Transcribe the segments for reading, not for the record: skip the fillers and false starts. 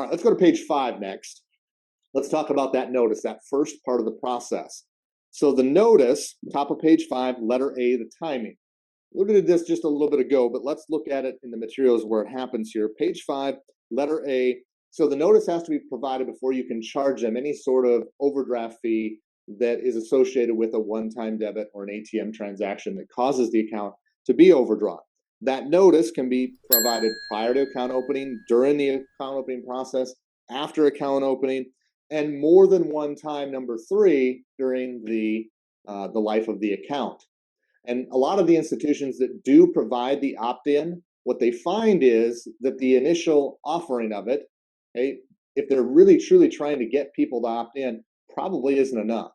right, let's go to page 5 next. Let's talk about that notice, that first part of the process. So the notice, top of page 5, letter A, the timing. We looked at this just a little bit ago, but let's look at it in the materials where it happens here. Page 5, letter A. So the notice has to be provided before you can charge them any sort of overdraft fee that is associated with a one-time debit or an ATM transaction that causes the account to be overdrawn. That notice can be provided prior to account opening, during the account opening process, after account opening, and more than one time, number 3, during the life of the account. And a lot of the institutions that do provide the opt-in, what they find is that the initial offering of it, okay, if they're really truly trying to get people to opt in, probably isn't enough.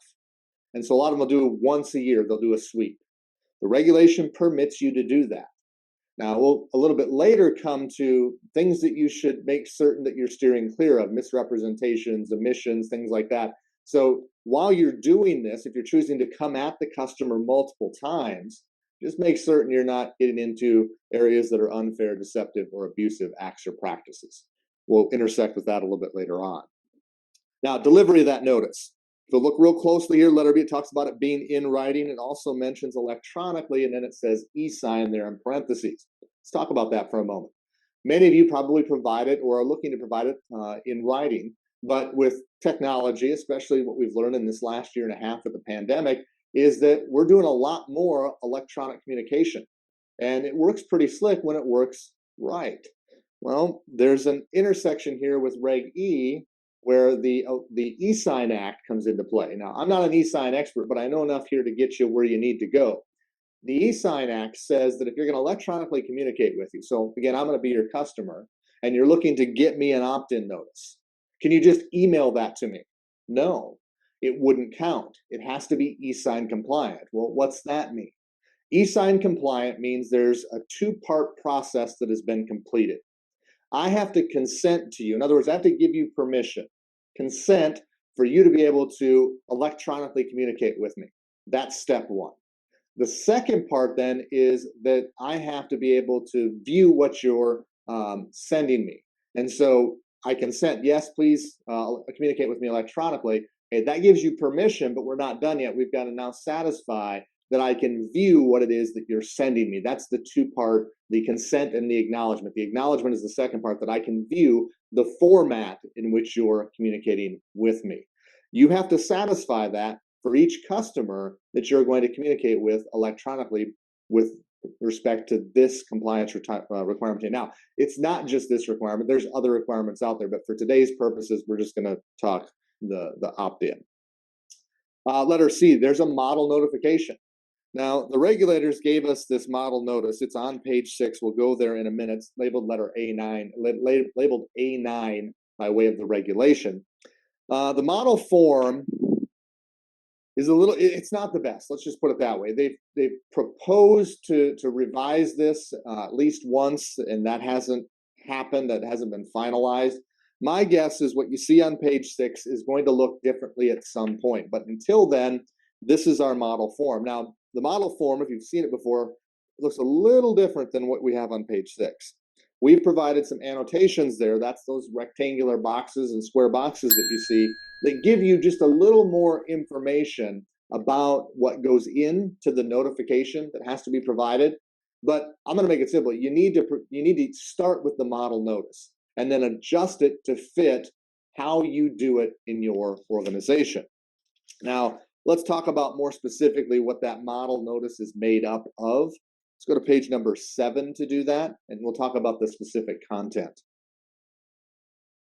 And so a lot of them will do once a year, they'll do a sweep. The regulation permits you to do that. Now, we'll a little bit later come to things that you should make certain that you're steering clear of, misrepresentations, omissions, things like that. So while you're doing this, if you're choosing to come at the customer multiple times, just make certain you're not getting into areas that are unfair, deceptive, or abusive acts or practices. We'll intersect with that a little bit later on. Now, delivery of that notice. So look real closely here. Letter B, it talks about it being in writing. It also mentions electronically, and then it says e-sign there in parentheses. Let's talk about that for a moment. Many of you probably provide it or are looking to provide it in writing, but with technology, especially what we've learned in this last year and a half of the pandemic, is that we're doing a lot more electronic communication. And it works pretty slick when it works right. Well, there's an intersection here with Reg E, where the e-sign act comes into play. Now, I'm not an e-sign expert, but I know enough here to get you where you need to go. The e-sign act says that if you're going to electronically communicate with you, so again, I'm going to be your customer, and you're looking to get me an opt-in notice, can you just email that to me? No, it wouldn't count. It has to be e-sign compliant. Well, what's that mean? E-sign compliant means there's a 2-part process that has been completed. I have to consent to you. In other words, I have to give you permission, consent for you to be able to electronically communicate with me. That's step 1. The second part then is that I have to be able to view what you're sending me. And so I consent, yes, please communicate with me electronically. Okay, that gives you permission, but we're not done yet. We've got to now satisfy that I can view what it is that you're sending me. That's the 2-part, the consent and the acknowledgement. The acknowledgement is the second part, that I can view the format in which you're communicating with me. You have to satisfy that for each customer that you're going to communicate with electronically with respect to this compliance requirement. Now, it's not just this requirement. There's other requirements out there, but for today's purposes, we're just going to talk the opt-in. Letter C, there's a model notification. Now, the regulators gave us this model notice. It's on page 6. We'll go there in a minute. It's labeled letter A9, labeled A9 by way of the regulation. The model form is it's not the best. Let's just put it that way. They've proposed to revise this at least once, and that hasn't happened. That hasn't been finalized. My guess is what you see on page 6 is going to look differently at some point. But until then, this is our model form. Now, the model form, if you've seen it before, looks a little different than what we have on page 6. We've provided some annotations there. That's those rectangular boxes and square boxes that you see that give you just a little more information about what goes into the notification that has to be provided. But I'm going to make it simple. You need to start with the model notice and then adjust it to fit how you do it in your organization. Now, let's talk about more specifically what that model notice is made up of. Let's go to page number 7 to do that, and we'll talk about the specific content.